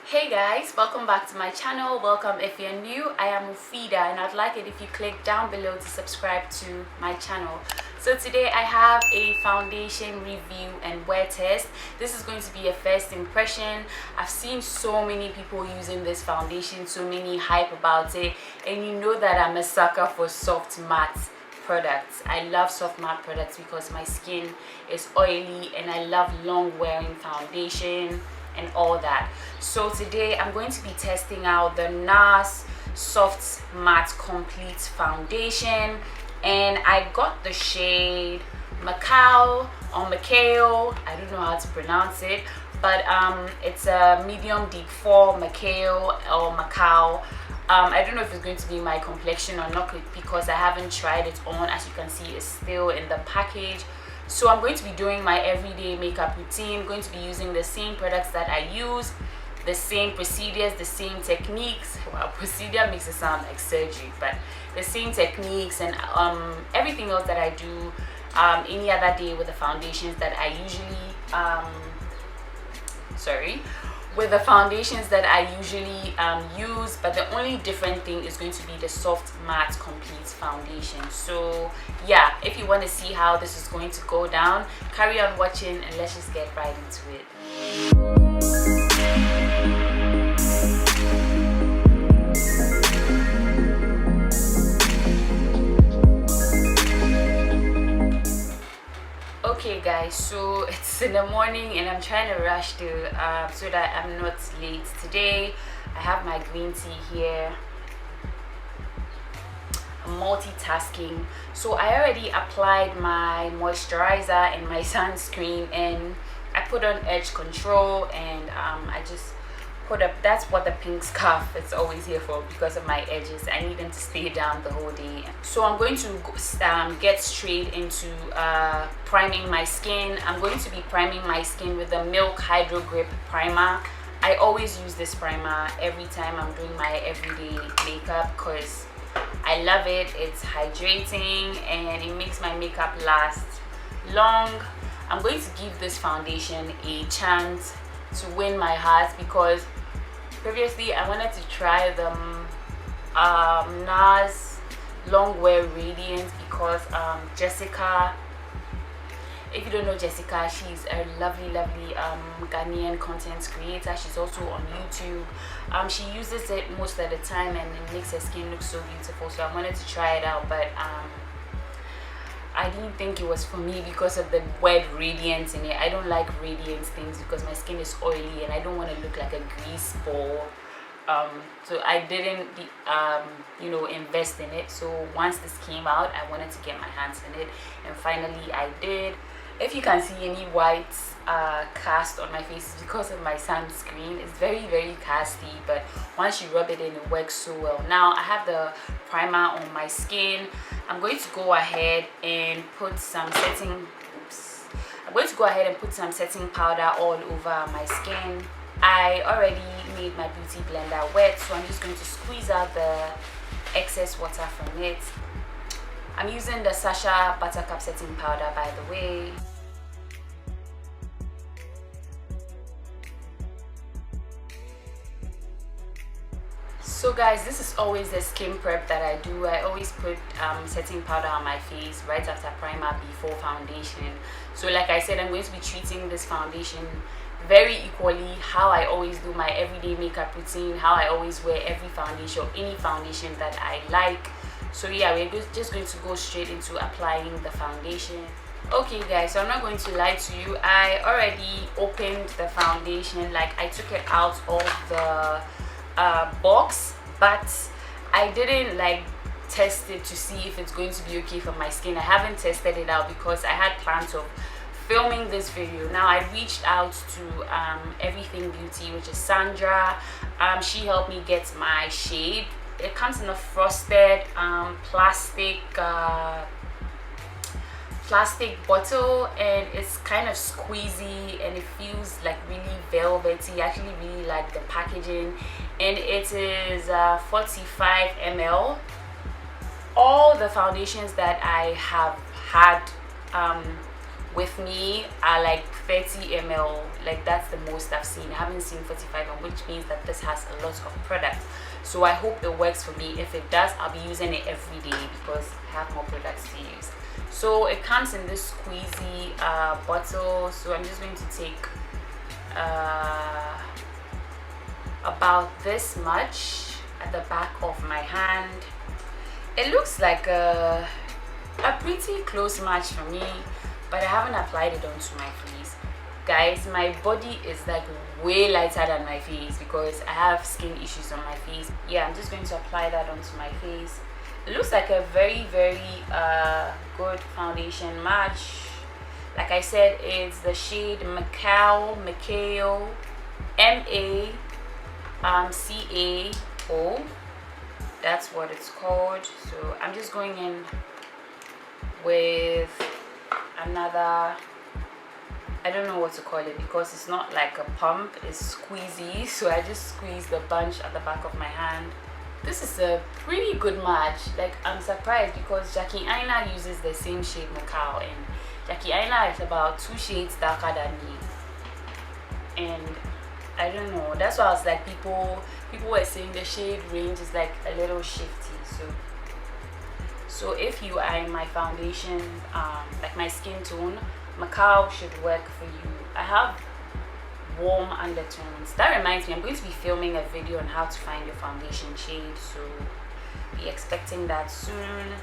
Hey guys, welcome back to my channel. Welcome if you're new. I am Muphidaht and I'd like it if you click down below to subscribe to my channel. So today I have a foundation review and wear test. This is going to be a first impression. I've seen so many people using this foundation, so many hype about it, and you know that I'm a sucker for soft matte products. I love soft matte products because my skin is oily and I love long wearing foundation and all that. So today I'm going to be testing out the NARS Soft Matte Complete Foundation, and I got the shade Macao or Macao. I don't know how to pronounce it, but it's a medium deep 4 Macao or Macao. I don't know if it's going to be my complexion or not because I haven't tried it on. As you can see, it's still in the package. So I'm going to be doing my everyday makeup routine. I'm going to be using the same products that I use, the same procedures, the same techniques. Well, procedure makes it sound like surgery, but the same techniques and everything else that I do any other day with the foundations that I usually with the foundations that I usually use, but the only different thing is going to be the soft matte complete foundation. So yeah, if you want to see how this is going to go down, carry on watching and let's just get right into it. Okay guys, so it's in the morning and I'm trying to rush to so that I'm not late today. I have my green tea here. I'm multitasking. So I already applied my moisturizer and my sunscreen, and I put on edge control, and I just put up, that's what the pink scarf is always here for, because of my edges. I need them to stay down the whole day. So I'm going to get straight into priming my skin. I'm going to be priming my skin with the Milk Hydro Grip Primer. I always use this primer every time I'm doing my everyday makeup because I love it. It's hydrating and it makes my makeup last long. I'm going to give this foundation a chance to win my heart because previously I wanted to try the NARS Long Wear Radiant because Jessica, if you don't know Jessica, she's a lovely Ghanaian content creator. She's also on YouTube. She uses it most of the time and it makes her skin look so beautiful, so I wanted to try it out, but I didn't think it was for me because of the word radiance in it. I don't like radiance things because my skin is oily and I don't want to look like a grease ball. So I didn't invest in it. So once this came out, I wanted to get my hands in it, and finally I did. If you can see any white cast on my face, it's because of my sunscreen. It's very casty, but once you rub it in, it works so well. Now I have the primer on my skin. I'm going to go ahead and put some setting powder all over my skin. I already made my beauty blender wet, so I'm just going to squeeze out the excess water from it. I'm using the Sacha Buttercup setting powder, by the way. So guys, this is always the skin prep that I do. I always put setting powder on my face right after primer, before foundation. So like I said, I'm going to be treating this foundation very equally how I always do my everyday makeup routine, how I always wear every foundation or any foundation that I like. So yeah, we're just going to go straight into applying the foundation. Okay guys, so I'm not going to lie to you. I already opened the foundation, like I took it out of the box, but I didn't test it to see if it's going to be okay for my skin. I haven't tested it out because I had plans of filming this video. Now I reached out to Everything Beauty, which is Sandra. She helped me get my shade. It comes in a frosted plastic bottle, and it's kind of squeezy and it feels like really velvety. I actually really like the packaging, and it is 45 ml. All the foundations that I have had with me are like 30 ml. Like that's the most I've seen. I haven't seen 45 ml, which means that this has a lot of product. So I hope it works for me. If it does, I'll be using it every day because I have more products to use. So it comes in this squeezy bottle. So I'm just going to take about this much at the back of my hand. It looks like a pretty close match for me, but I haven't applied it onto my face. Guys, my body is like way lighter than my face because I have skin issues on my face. Yeah, I'm just going to apply that onto my face. It looks like a very good foundation match. Like I said, it's the shade Macao, M-A-C-A-O. That's what it's called. So I'm just going in with another, I don't know what to call it because it's not like a pump, it's squeezy. So I just squeeze the bunch at the back of my hand. This is a pretty good match. Like, I'm surprised because Jackie Aina uses the same shade Macao, and Jackie Aina is about 2 shades darker than me. And I don't know, that's why I was like, people were saying the shade range is like a little shifty. So if you are in my foundation, like my skin tone, Macao should work for you. I have warm undertones. That reminds me, I'm going to be filming a video on how to find your foundation shade, so be expecting that soon.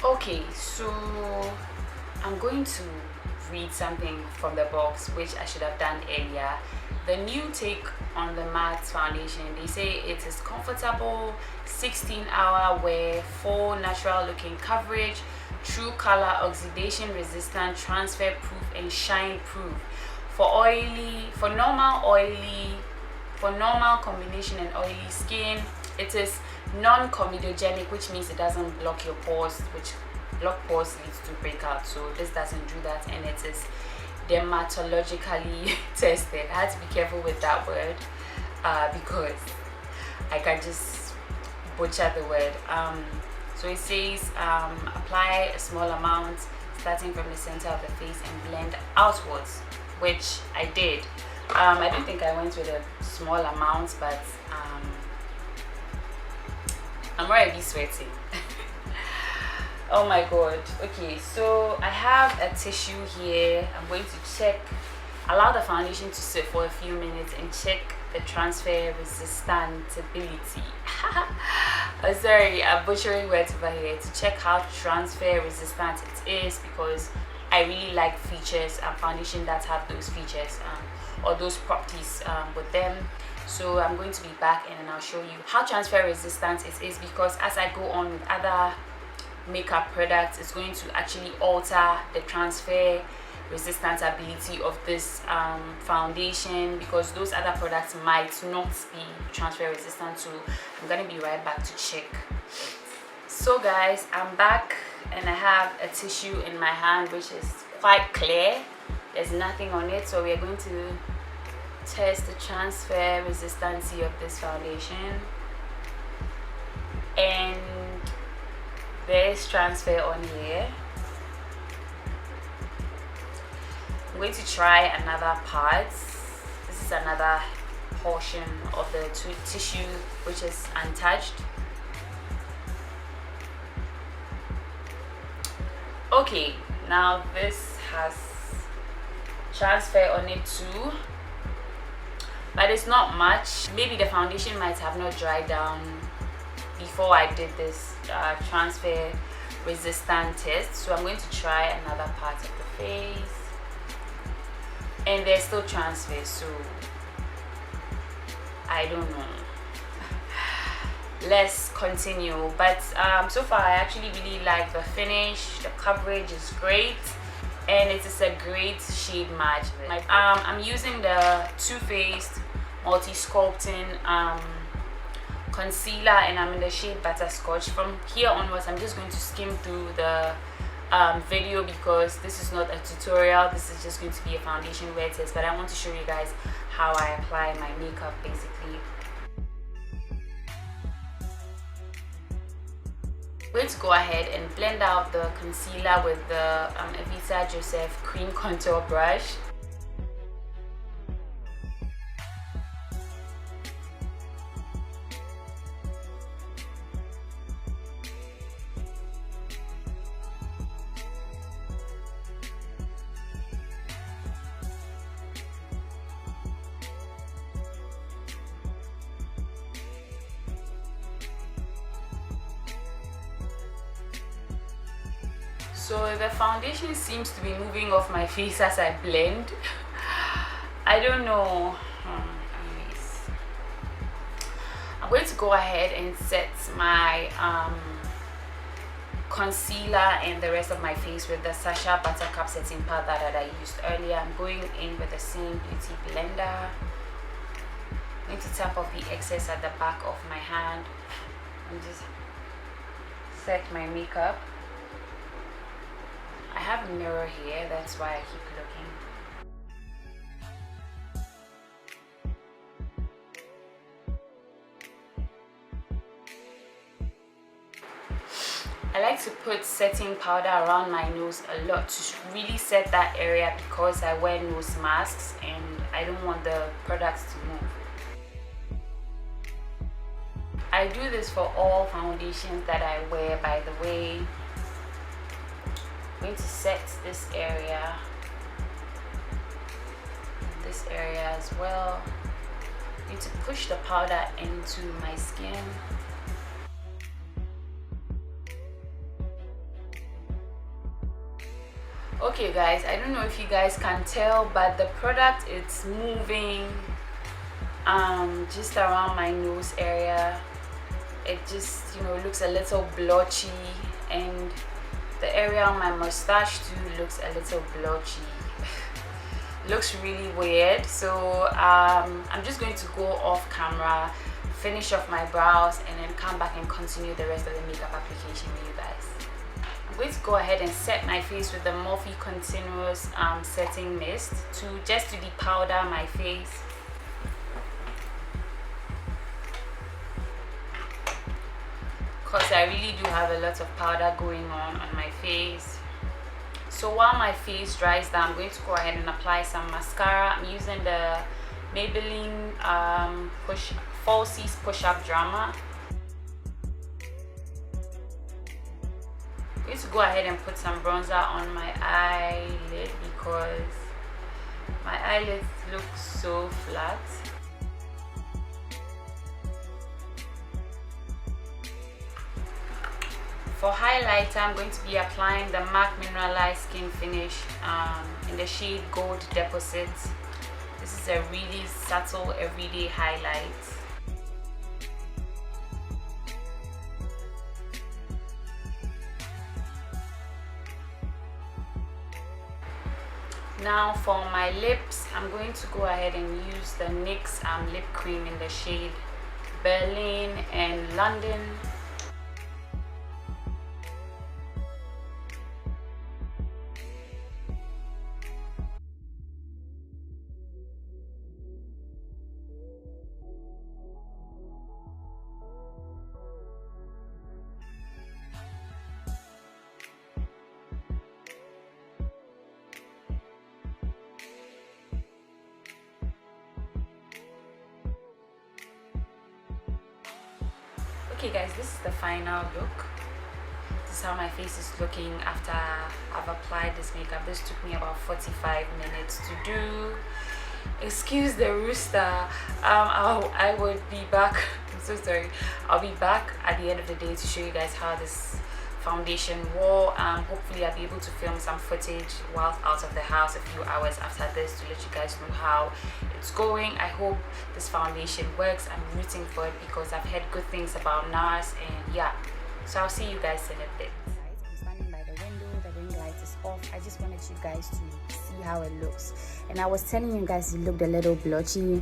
Okay, so I'm going to read something from the box, which I should have done earlier. The new take on the matte foundation, they say it is comfortable, 16-hour wear, full natural looking coverage, true color, oxidation resistant, transfer proof, and shine proof. For normal combination and oily skin, it is non-comedogenic, which means it doesn't block your pores, which block pores leads to breakout. So this doesn't do that, and it is dermatologically tested. I had to be careful with that word because I can just butcher the word. So it says apply a small amount starting from the center of the face and blend outwards, which I did. I don't think I went with a small amount, but I'm already sweating. Oh my god. Okay, so I have a tissue here. I'm going to check, allow the foundation to sit for a few minutes and check the transfer resistantability. Oh, sorry, I'm butchering words over here. To check how transfer resistant it is, because I really like features and foundation that have those features or those properties with them. So I'm going to be back and then I'll show you how transfer resistant it is, because as I go on with other makeup products, it's going to actually alter the transfer resistant ability of this foundation, because those other products might not be transfer resistant. So I'm gonna be right back to check. So guys, I'm back and I have a tissue in my hand which is quite clear. There's nothing on it, so we're going to test the transfer resistancy of this foundation. And there's transfer on here. I'm going to try another part. This is another portion of the tissue which is untouched. Okay, now this has transfer on it too, but it's not much. Maybe the foundation might have not dried down before I did this transfer resistant test. So I'm going to try another part of the face, and there's still transfer, so I don't know. Let's continue. But so far I actually really like the finish. The coverage is great and it is a great shade match. I'm using the Too Faced multi sculpting concealer, and I'm in the shade Butterscotch. From here onwards, I'm just going to skim through the video because this is not a tutorial. This is just going to be a foundation wear test, but I want to show you guys how I apply my makeup basically. I'm going to go ahead and blend out the concealer with the Evita Joseph cream contour brush. So the foundation seems to be moving off my face as I blend. I don't know. Anyways, I'm going to go ahead and set my concealer and the rest of my face with the Sacha Buttercup setting powder that I used earlier. I'm going in with the same beauty blender. I'm going to tap off the excess at the back of my hand and just set my makeup. I have a mirror here, that's why I keep looking. I like to put setting powder around my nose a lot to really set that area because I wear nose masks and I don't want the products to move. I do this for all foundations that I wear, by the way. I'm going to set this area as well. I'm going to push the powder into my skin. Okay guys, I don't know if you guys can tell, but the product is moving just around my nose area. It just, you know, looks a little blotchy, and the area on my mustache too looks a little blotchy. Looks really weird. So I'm just going to go off camera, finish off my brows, and then come back and continue the rest of the makeup application with you guys. I'm going to go ahead and set my face with the Morphe Continuous Setting Mist just to depowder my face. Because I really do have a lot of powder going on my face. So while my face dries down, I'm going to go ahead and apply some mascara. I'm using the Maybelline Falsies Push Up Drama. I'm going to go ahead and put some bronzer on my eyelid because my eyelids look so flat. For highlighter, I'm going to be applying the MAC Mineralized Skin Finish in the shade Gold Deposit. This is a really subtle everyday highlight. Now for my lips, I'm going to go ahead and use the NYX lip cream in the shade Berlin and London. Okay guys, this is the final look. This is how my face is looking after I've applied this makeup. This took me about 45 minutes to do. Excuse the rooster. I would be back. I'm so sorry. I'll be back at the end of the day to show you guys how this foundation wore. Hopefully I'll be able to film some footage while out of the house a few hours after this to let you guys know how it's going. I hope this foundation works. I'm rooting for it because I've heard good things about NARS, and yeah, so I'll see you guys in a bit. I'm standing by the window, the ring light is off. I just wanted you guys to see how it looks, and I was telling you guys it looked a little blotchy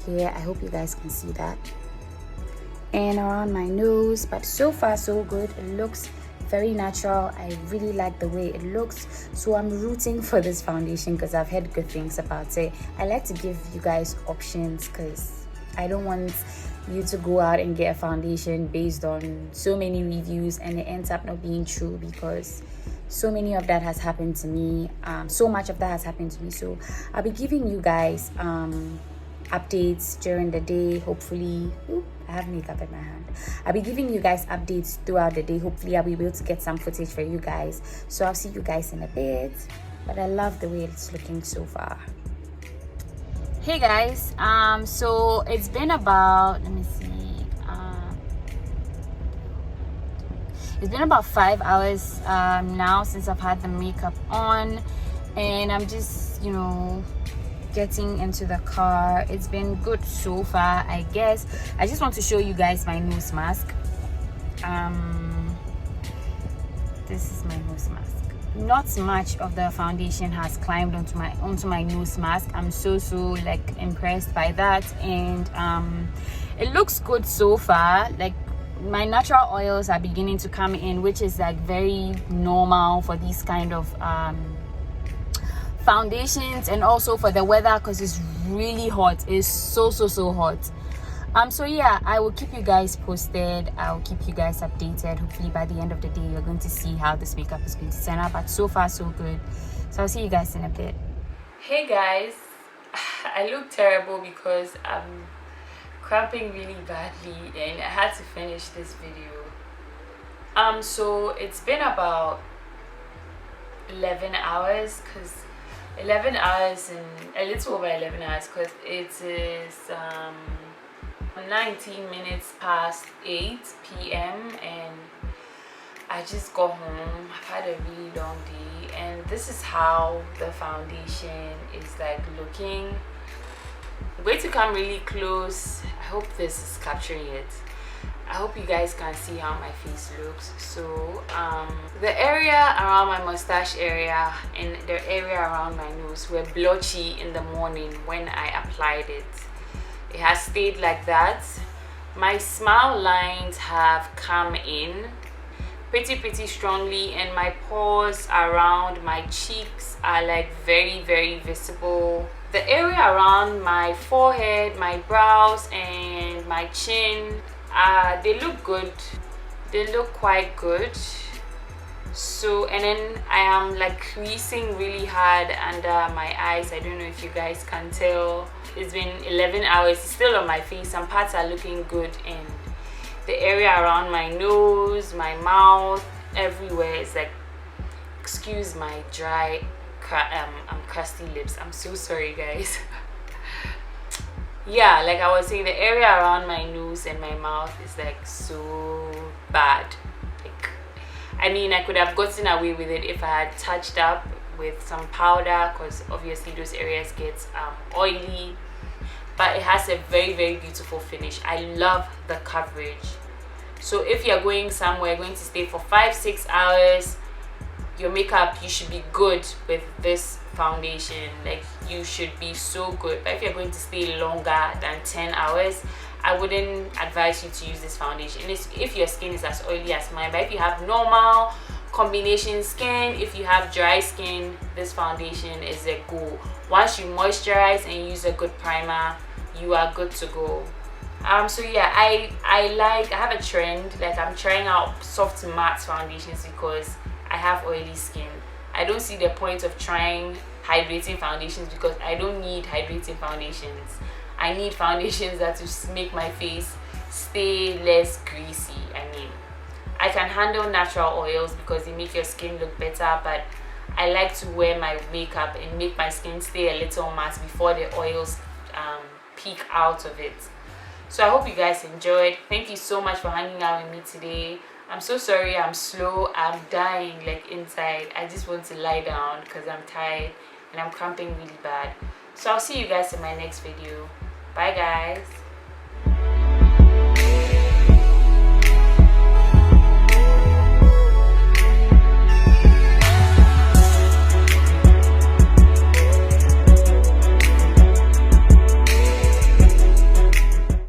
here. I hope you guys can see that. and around my nose. But so far so good. It looks very natural. I really like the way it looks, so I'm rooting for this foundation because I've heard good things about it. I like to give you guys options because I don't want you to go out and get a foundation based on so many reviews and it ends up not being true, because so many of that has happened to me. So much of that has happened to me. So I'll be giving you guys updates during the day. Hopefully, I have makeup in my hand. I'll be giving you guys updates throughout the day. Hopefully I'll be able to get some footage for you guys. So I'll see you guys in a bit. But I love the way it's looking so far. Hey guys, so it's been about, let me see, it's been about 5 hours now since I've had the makeup on, and I'm just, you know, getting into the car. It's been good so far, I guess. I just want to show you guys my nose mask. This is my nose mask. Not much of the foundation has climbed onto my nose mask. I'm so like impressed by that, and it looks good so far. Like, my natural oils are beginning to come in, which is like very normal for these kind of foundations, and also for the weather, because it's really hot. It's so hot. So yeah, I will keep you guys posted. I'll keep you guys updated. Hopefully by the end of the day you're going to see how this makeup is going to turn out, but so far so good. So I'll see you guys in a bit. Hey guys, I look terrible because I'm cramping really badly and I had to finish this video. So it's been about 11 hours, because 11 hours and a little over 11 hours, because it is 19 minutes past 8 p.m. and I just got home. I've had a really long day, and this is how the foundation is like looking. I'm going to come really close. I hope this is capturing it. I hope you guys can see how my face looks. So the area around my mustache area and the area around my nose were blotchy in the morning when I applied it. It has stayed like that. My smile lines have come in pretty strongly, and my pores around my cheeks are like very visible. The area around my forehead, my brows and my chin, they look good. They look quite good. So, and then I am like creasing really hard under my eyes. I don't know if you guys can tell. It's been 11 hours. It's still on my face. Some parts are looking good, and the area around my nose, my mouth, everywhere is like, excuse my dry crusty lips. I'm so sorry guys. Yeah, like I was saying, the area around my nose and my mouth is like so bad. Like, I mean, I could have gotten away with it if I had touched up with some powder, because obviously those areas get oily, but it has a very beautiful finish. I love the coverage. So if you're going somewhere, going to stay for 5-6 hours, your makeup, you should be good with this foundation. Like, you should be so good. But if you're going to stay longer than 10 hours, I wouldn't advise you to use this foundation. And if your skin is as oily as mine. But if you have normal combination skin, if you have dry skin, this foundation is a go. Once you moisturize and use a good primer, you are good to go. So yeah, I have a trend. Like, I'm trying out soft matte foundations because I have oily skin. I don't see the point of trying hydrating foundations because I don't need hydrating foundations. I need foundations that will make my face stay less greasy. I mean, I can handle natural oils because they make your skin look better, but I like to wear my makeup and make my skin stay a little matte before the oils peek out of it. So I hope you guys enjoyed. Thank you so much for hanging out with me today. I'm so sorry I'm slow. I'm dying like inside. I just want to lie down because I'm tired and I'm cramping really bad. So I'll see you guys in my next video. Bye guys.